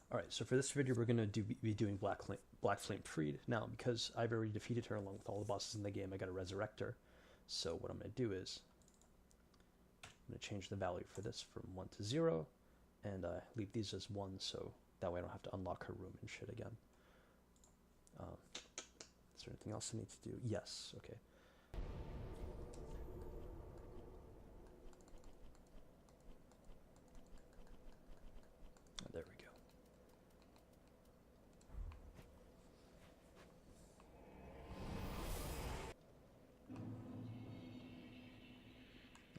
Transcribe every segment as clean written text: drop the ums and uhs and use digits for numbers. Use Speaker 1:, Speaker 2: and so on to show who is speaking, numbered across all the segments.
Speaker 1: Alright, so for this video we're going to be doing Blackflame Friede. Now, because I've already defeated her along with all the bosses in the game, I got to resurrect her. So what I'm going to do is, I'm going to change the value for this from 1 to 0, and leave these as 1, so that way I don't have to unlock her room and shit again. Is there anything else I need to do? Yes, okay. There we go.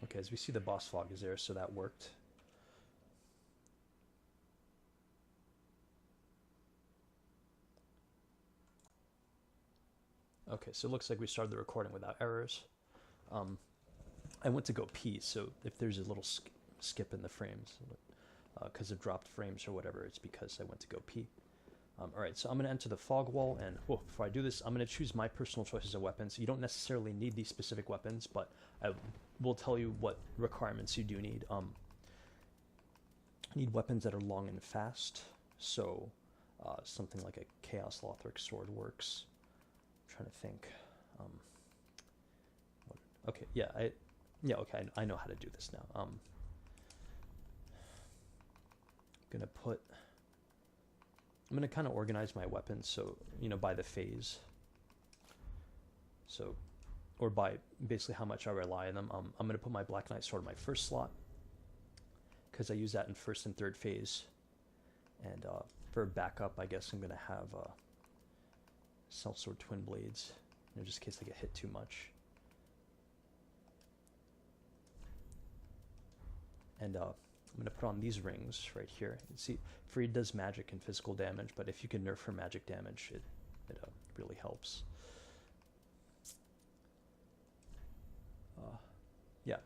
Speaker 1: Okay, as we see, the boss fog is there, so that worked. Okay, so it looks like we started the recording without errors. I went to go pee, so if there's a little skip in the frames, because of dropped frames or whatever, it's because I went to go pee. Alright, so I'm going to enter the fog wall, and before I do this, I'm going to choose my personal choices of weapons. You don't necessarily need these specific weapons, but I will tell you what requirements you do need. Need weapons that are long and fast, so something like a Chaos Lothric sword works. I'm trying to think. Okay, okay, I know how to do this now. I'm gonna kind of organize my weapons, so, you know, by the phase. So, or by basically how much I rely on them. I'm gonna put my Black Knight sword in my first slot, because I use that in first and third phase. And for backup, I guess I'm gonna have Sellsword Twin Blades, you know, just in case I get hit too much. And I'm going to put on these rings right here. You see, Friede does magic and physical damage, but if you can nerf her magic damage, it really helps.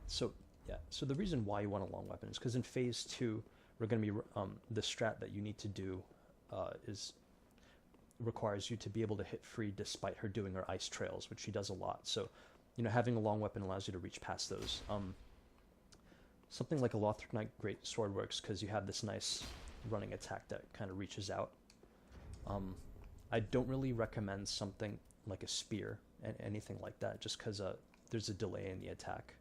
Speaker 1: So the reason why you want a long weapon is because in phase 2, we're going to be the strat that you need to do requires you to be able to hit Friede despite her doing her ice trails, which she does a lot. So, you know, having a long weapon allows you to reach past those. Something like a Lothric Knight Great Sword works because you have this nice running attack that kind of reaches out. I don't really recommend something like a spear and anything like that, just because there's a delay in the attack.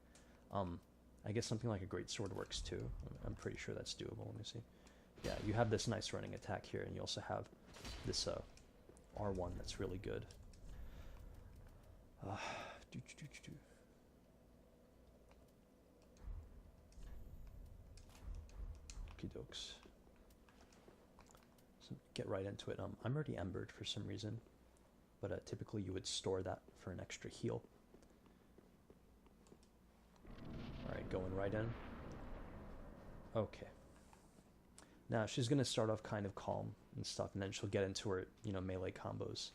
Speaker 1: I guess something like a Great Sword works too. I'm pretty sure that's doable. Let me see. Yeah, you have this nice running attack here, and you also have this R1 that's really good. Dokes. So get right into it. I'm already embered for some reason, but typically you would store that for an extra heal. Alright, going right in. Okay. Now she's going to start off kind of calm and stuff, and then she'll get into her, you know, melee combos.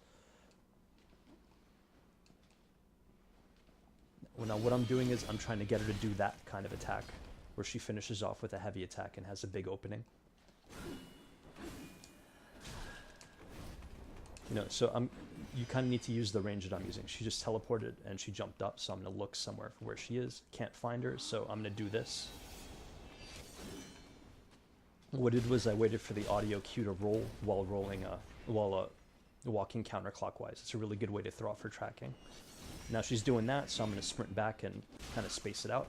Speaker 1: Well, now what I'm doing is I'm trying to get her to do that kind of attack, where she finishes off with a heavy attack and has a big opening. You know, so you kind of need to use the range that I'm using. She just teleported and she jumped up, so I'm going to look somewhere for where she is. Can't find her, so I'm going to do this. What I did was I waited for the audio cue to roll while walking counterclockwise. It's a really good way to throw off her tracking. Now she's doing that, so I'm going to sprint back and kind of space it out.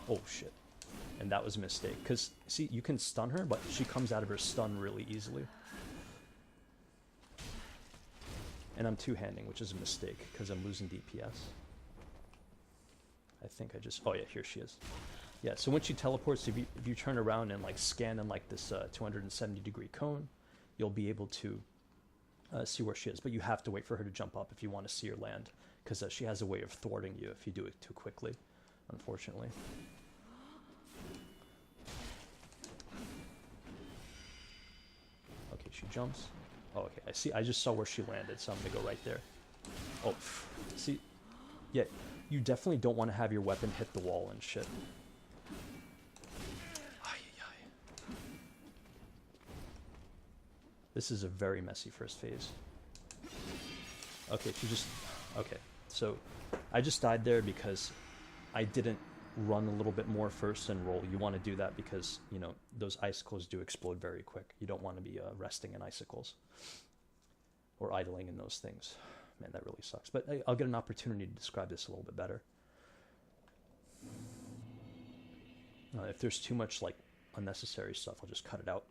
Speaker 1: Oh shit. And that was a mistake, because, see, you can stun her, but she comes out of her stun really easily. And I'm two-handing, which is a mistake, because I'm losing DPS. I think I just... Oh yeah, here she is. Yeah, so when she teleports, if you turn around and like scan in like this 270-degree cone, you'll be able to see where she is. But you have to wait for her to jump up if you want to see her land, because she has a way of thwarting you if you do it too quickly, unfortunately. Okay, she jumps. Oh, okay, I see. I just saw where she landed, so I'm gonna go right there. Oh, see, yeah, you definitely don't want to have your weapon hit the wall and shit. This is a very messy first phase. Okay, she just... Okay, so I just died there because I didn't run a little bit more first and roll. You want to do that because, you know, those icicles do explode very quick. You don't want to be resting in icicles or idling in those things. Man, that really sucks. But I'll get an opportunity to describe this a little bit better. If there's too much like unnecessary stuff, I'll just cut it out.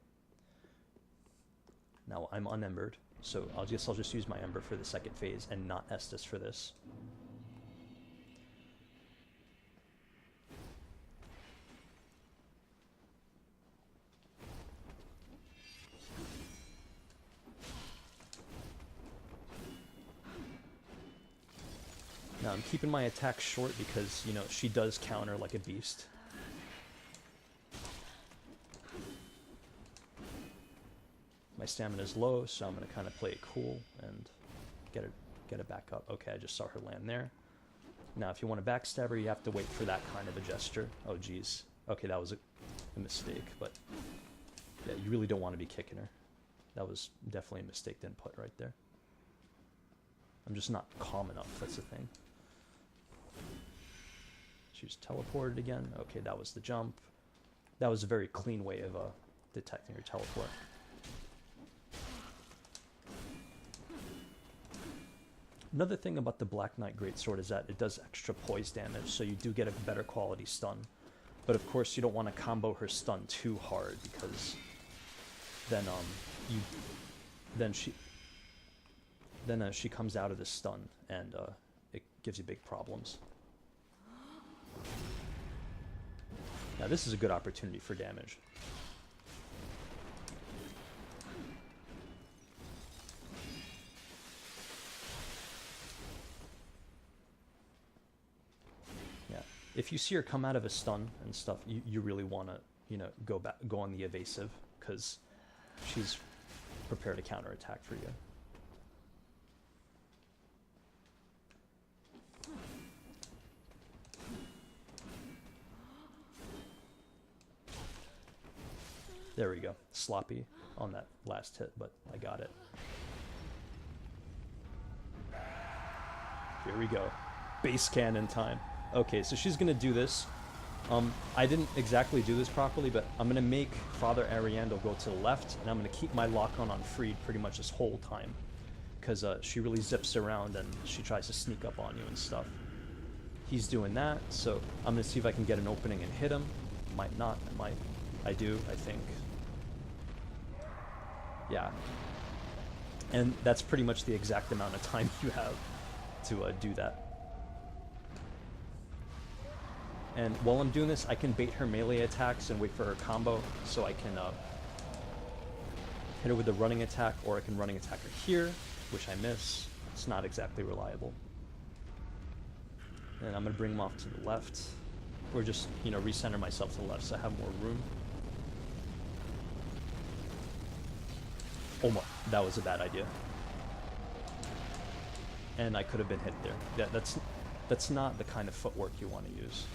Speaker 1: Now I'm unembered, so I'll just use my ember for the second phase and not Estus for this. Now I'm keeping my attack short because, you know, she does counter like a beast. My stamina is low, so I'm going to kind of play it cool and get it back up. Okay, I just saw her land there. Now, if you want to backstab her, you have to wait for that kind of a gesture. Oh, geez. Okay, that was a mistake, but yeah, you really don't want to be kicking her. That was definitely a mistake to input right there. I'm just not calm enough, that's the thing. She's teleported again. Okay, that was the jump. That was a very clean way of detecting her teleport. Another thing about the Black Knight Greatsword is that it does extra poise damage, so you do get a better quality stun. But of course, you don't want to combo her stun too hard because then she comes out of the stun and it gives you big problems. Now this is a good opportunity for damage. If you see her come out of a stun and stuff, you really want to, you know, go on the evasive because she's prepared to counterattack for you. There we go. Sloppy on that last hit, but I got it. Here we go. Base cannon time. Okay, so she's gonna do this. I didn't exactly do this properly, but I'm gonna make Father Ariandel go to the left, and I'm gonna keep my lock on Friede pretty much this whole time, because she really zips around and she tries to sneak up on you and stuff. He's doing that, so I'm gonna see if I can get an opening and hit him. Might not, I might. I do, I think. Yeah. And that's pretty much the exact amount of time you have to do that. And while I'm doing this, I can bait her melee attacks and wait for her combo, so I can hit her with the running attack, or I can running attack her here, which I miss. It's not exactly reliable. And I'm going to bring him off to the left, or just, you know, recenter myself to the left so I have more room. Oh my, that was a bad idea. And I could have been hit there. Yeah, that's not the kind of footwork you want to use.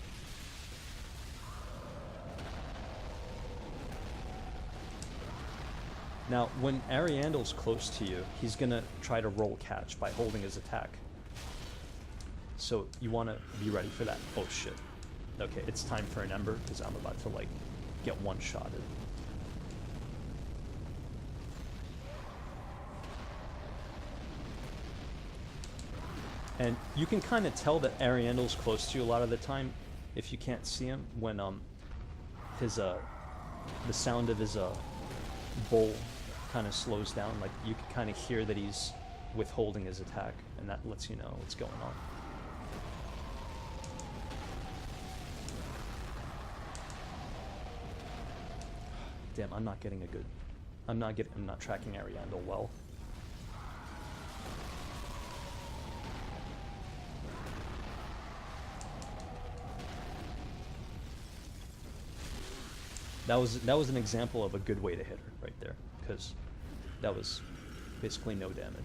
Speaker 1: Now, when Ariandel's close to you, he's going to try to roll catch by holding his attack. So you want to be ready for that. Oh shit. Okay, it's time for an Ember, because I'm about to, like, get one-shotted. And you can kind of tell that Ariandel's close to you a lot of the time, if you can't see him, when the sound of his bowl kind of slows down. Like, you can kind of hear that he's withholding his attack, and that lets you know what's going on. Damn, I'm not getting a good... I'm not tracking Ariandel well. That was an example of a good way to hit her right there, because that was basically no damage.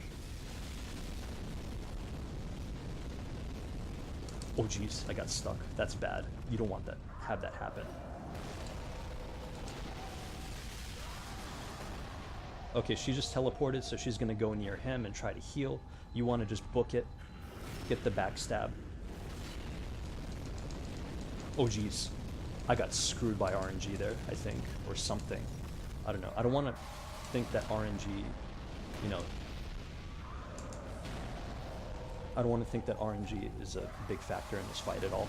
Speaker 1: Oh jeez, I got stuck. That's bad. You don't want that. Have that happen. Okay, she just teleported, so she's gonna go near him and try to heal. You want to just book it, get the backstab. Oh geez, I got screwed by RNG there, I think, or something. I don't know. I don't want to think that RNG, you know, I don't want to think that RNG is a big factor in this fight at all.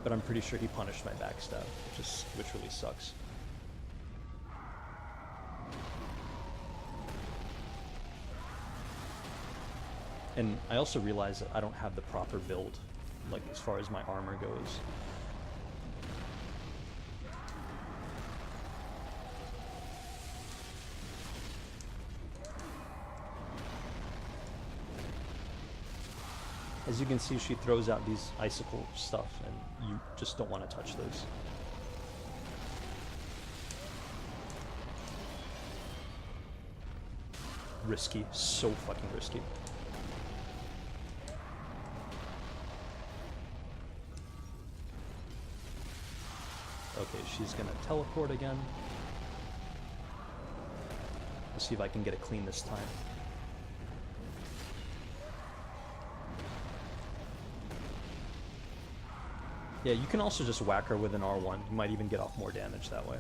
Speaker 1: But I'm pretty sure he punished my backstab, which really sucks. And I also realized that I don't have the proper build, like as far as my armor goes. As you can see, she throws out these icicle stuff, and you just don't want to touch those. Risky, so fucking risky. Okay, she's gonna teleport again. Let's see if I can get it clean this time. Yeah, you can also just whack her with an R1. You might even get off more damage that way.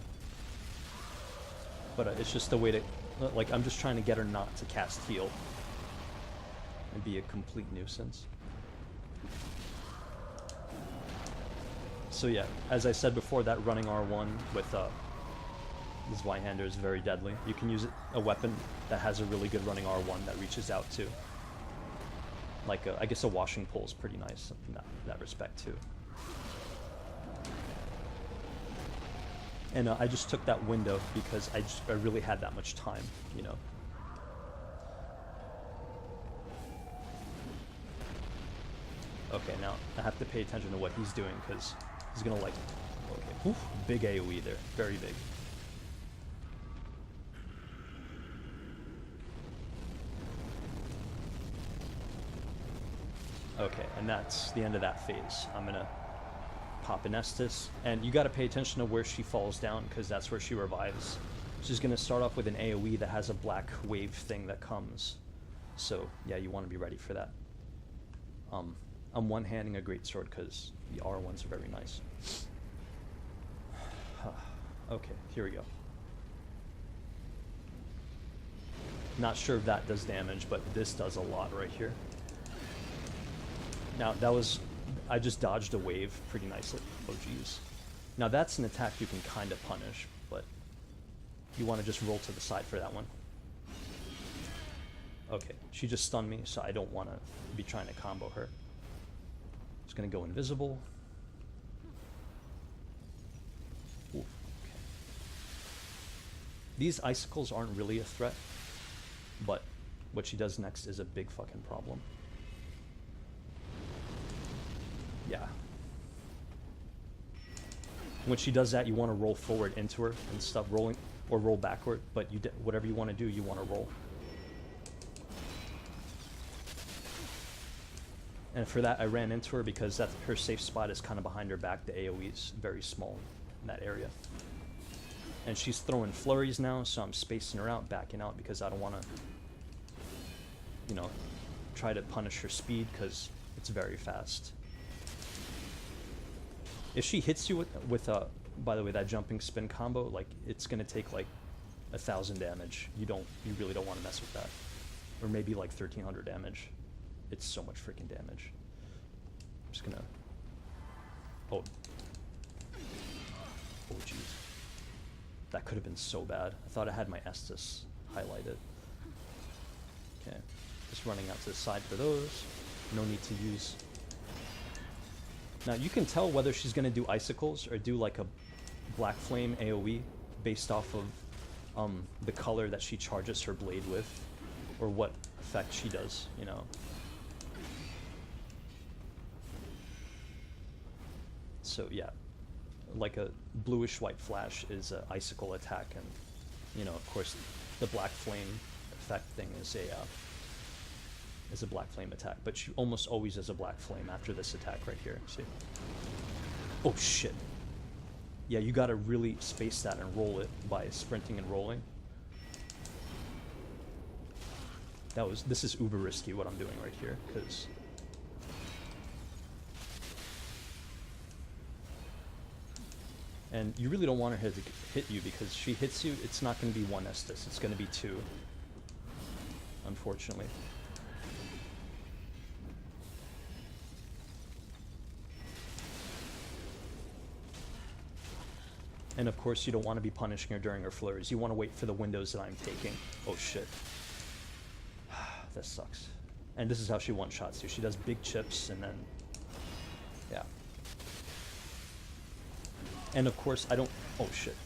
Speaker 1: But it's just a way to... Like, I'm just trying to get her not to cast heal. And be a complete nuisance. So yeah, as I said before, that running R1 with this Zweihander is very deadly. You can use a weapon that has a really good running R1 that reaches out too. Like, I guess a washing pole is pretty nice in that respect too. And I just took that window because I really had that much time, you know. Okay, now I have to pay attention to what he's doing because he's gonna like, okay, oof, big AoE there, very big. Okay, and that's the end of that phase. I'm gonna pop an Estus, and you gotta pay attention to where she falls down because that's where she revives. She's gonna start off with an AoE that has a black wave thing that comes. So yeah, you want to be ready for that. I'm one-handing a greatsword because the R1s are very nice. Okay, here we go. Not sure if that does damage, but this does a lot right here. Now, that was... I just dodged a wave pretty nicely. Oh, geez. Now, that's an attack you can kind of punish, but you want to just roll to the side for that one. Okay, she just stunned me, so I don't want to be trying to combo her. Just going to go invisible. Ooh, okay. These icicles aren't really a threat, but what she does next is a big fucking problem. Yeah. When she does that, you want to roll forward into her and stop rolling, or roll backward, but whatever you want to do, you want to roll. And for that, I ran into her because her safe spot is kind of behind her back. The AoE is very small in that area. And she's throwing flurries now, so I'm spacing her out, backing out, because I don't want to, you know, try to punish her speed, because it's very fast. If she hits you with by the way, that jumping spin combo, like, it's going to take, like, 1,000 damage. You really don't want to mess with that. Or maybe, like, 1,300 damage. It's so much freaking damage. I'm just gonna... Oh. Oh, jeez. That could have been so bad. I thought I had my Estus highlighted. Okay. Just running out to the side for those. No need to use... Now, you can tell whether she's gonna do icicles or do, like, a Blackflame AoE based off of the color that she charges her blade with, or what effect she does, you know. So yeah, like a bluish white flash is an icicle attack, and you know, of course, the black flame effect thing is a black flame attack. But she almost always is a black flame after this attack right here. See? Oh shit! Yeah, you gotta really space that and roll it by sprinting and rolling. This is uber risky what I'm doing right here, because And you really don't want her to hit you, because if she hits you, it's not going to be one Estus, it's going to be two. Unfortunately. And of course, you don't want to be punishing her during her flurries. You want to wait for the windows that I'm taking. Oh shit. That sucks. And this is how she one-shots you. She does big chips and then... yeah. And of course, I don't... oh shit.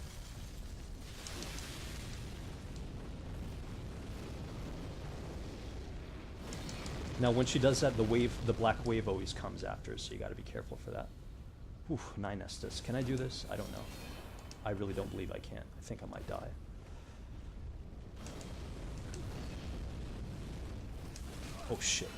Speaker 1: Now when she does that, the black wave always comes after, so you gotta be careful for that. Oof, 9 Estus. Can I do this? I don't know. I really don't believe I can. I think I might die. Oh shit.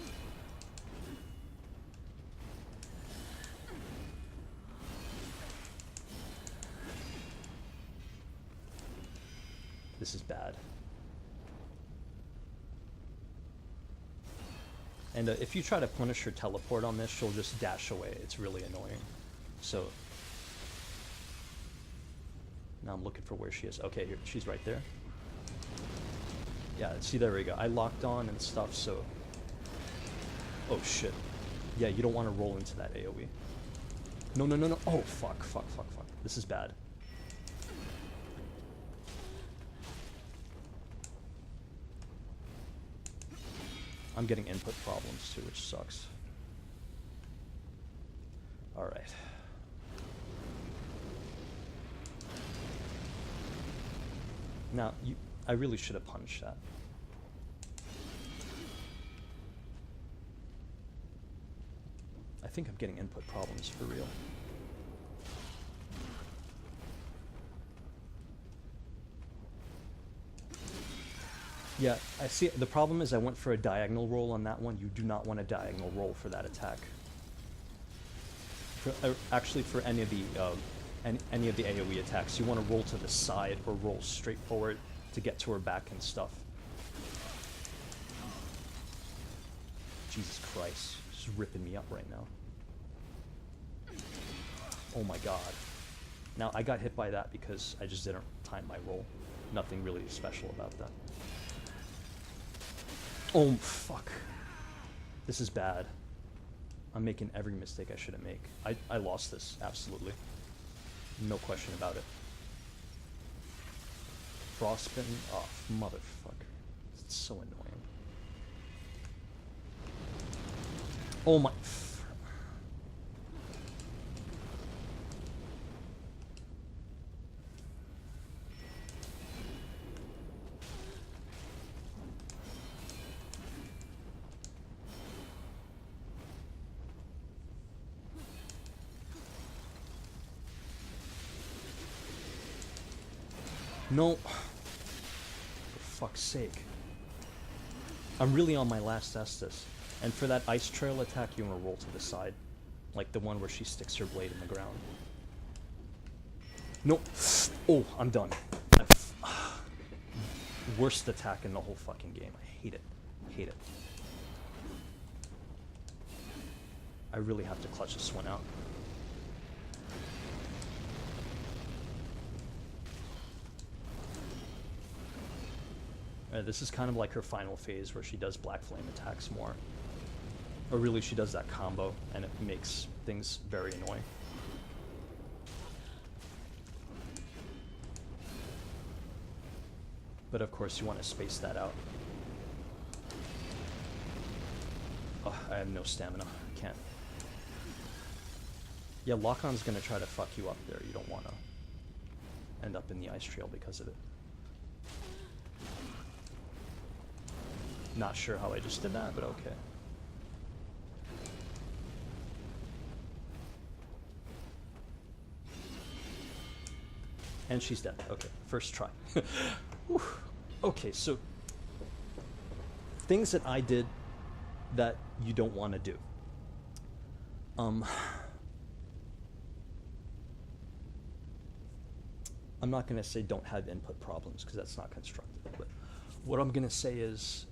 Speaker 1: This is bad. And if you try to punish her teleport on this, she'll just dash away. It's really annoying. So now I'm looking for where she is. Okay, here, she's right there. Yeah, see, there we go. I locked on and stuff, so... oh shit. Yeah, you don't want to roll into that AoE. No, no, no, no. Oh, fuck, fuck, fuck, fuck. This is bad. I'm getting input problems too, which sucks. Alright. Now, I really should have punched that. I think I'm getting input problems for real. Yeah, I see. The problem is I went for a diagonal roll on that one. You do not want a diagonal roll for that attack. Actually, for any of the AoE attacks, you want to roll to the side or roll straight forward to get to her back and stuff. Jesus Christ, she's ripping me up right now. Oh my god. Now, I got hit by that because I just didn't time my roll. Nothing really special about that. Oh, fuck. This is bad. I'm making every mistake I shouldn't make. I lost this, absolutely. No question about it. Frostbitten? Oh, motherfucker. It's so annoying. Oh my... No. For fuck's sake. I'm really on my last Estus. And for that ice trail attack, you want to roll to the side. Like the one where she sticks her blade in the ground. No. Oh, I'm done. Worst attack in the whole fucking game. I hate it. Hate it. I really have to clutch this one out. This is kind of like her final phase where she does Blackflame attacks more. Or really, she does that combo, and it makes things very annoying. But of course, you want to space that out. Oh, I have no stamina. I can't. Yeah, lock-on's going to try to fuck you up there. You don't want to end up in the ice trail because of it. Not sure how I just did that, but okay. And she's dead. Okay, first try. Okay, so things that I did that you don't want to do. I'm not going to say don't have input problems because that's not constructive, but what I'm going to say is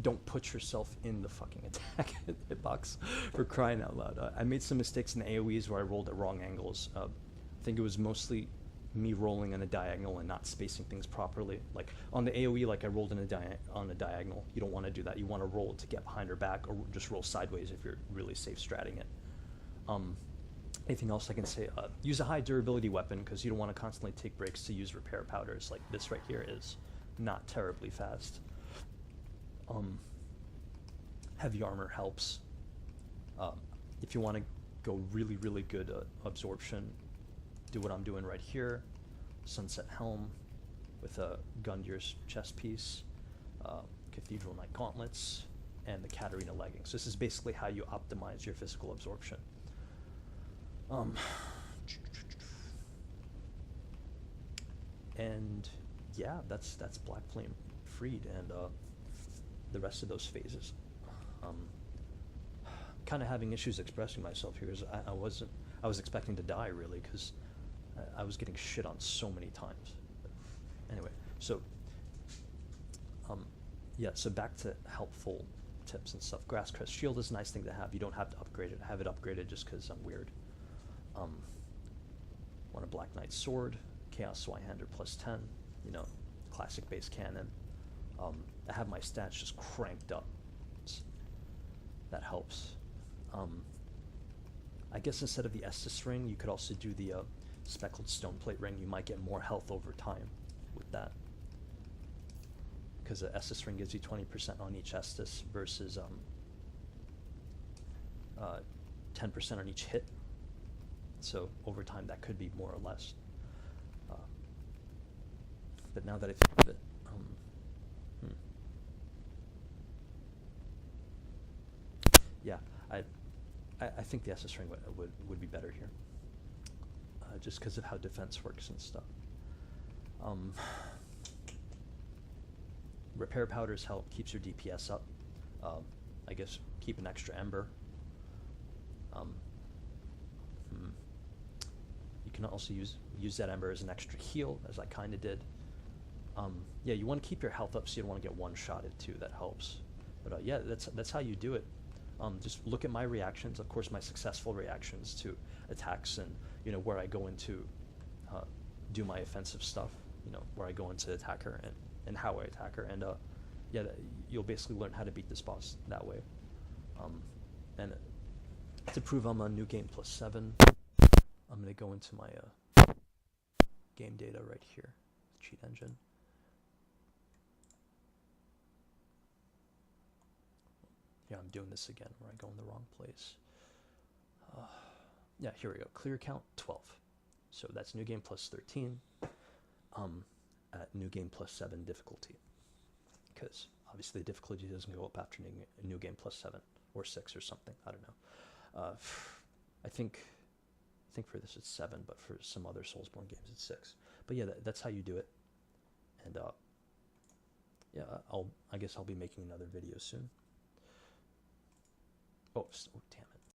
Speaker 1: don't put yourself in the fucking attack hitbox for crying out loud. I made some mistakes in AoEs where I rolled at wrong angles. think it was mostly me rolling in a diagonal and not spacing things properly. Like on the AoE, like I rolled in on a diagonal. You don't want to do that. You want to roll to get behind or back, or just roll sideways if you're really safe stratting it. Anything else I can say? Use a high durability weapon, because you don't want to constantly take breaks to use repair powders. Like this right here is not terribly fast. Heavy armor helps. If you want to go really, really good absorption, do what I'm doing right here. Sunset Helm with a Gundir's chest piece, Cathedral Knight gauntlets, and the Katarina leggings. This is basically how you optimize your physical absorption. And yeah, that's Blackflame Friede and the rest of those phases. Kind of having issues expressing myself here, because I was expecting to die really, because I was getting shit on so many times. Anyway, so yeah, so back to helpful tips and stuff. Grasscrest Shield is a nice thing to have. You don't have to upgrade it. I have it upgraded just because I'm weird. Want a Black Knight sword, Chaos Swinehander plus 10, you know, classic base cannon. I have my stats just cranked up. That helps. I guess instead of the Estus ring, you could also do the speckled stoneplate ring. You might get more health over time with that, because the Estus ring gives you 20% on each Estus versus 10% on each hit. So over time, that could be more or less. But now that I think of it, yeah, I think the Estus ring would be better here, just because of how defense works and stuff. Repair powders help, keeps your DPS up. I guess keep an extra ember. You can also use that ember as an extra heal, as I kind of did. Yeah, you want to keep your health up so you don't want to get one-shotted too. That helps. But yeah, that's how you do it. Just look at my reactions, of course, my successful reactions to attacks, and you know where I go into do my offensive stuff. You know where I go into attack her and how I attack her, and yeah, you'll basically learn how to beat this boss that way. And to prove I'm on New Game plus 7, I'm gonna go into my game data right here, cheat engine. Yeah, I'm doing this again where I go in the wrong place. Yeah, here we go. Clear count 12. So that's New Game plus 13 at New Game plus 7 difficulty. Because obviously the difficulty doesn't go up after New Game plus 7 or 6 or something. I don't know. I think for this it's 7, but for some other Soulsborne games it's 6. But yeah, that's how you do it. And yeah, I guess I'll be making another video soon. Oh, damn it.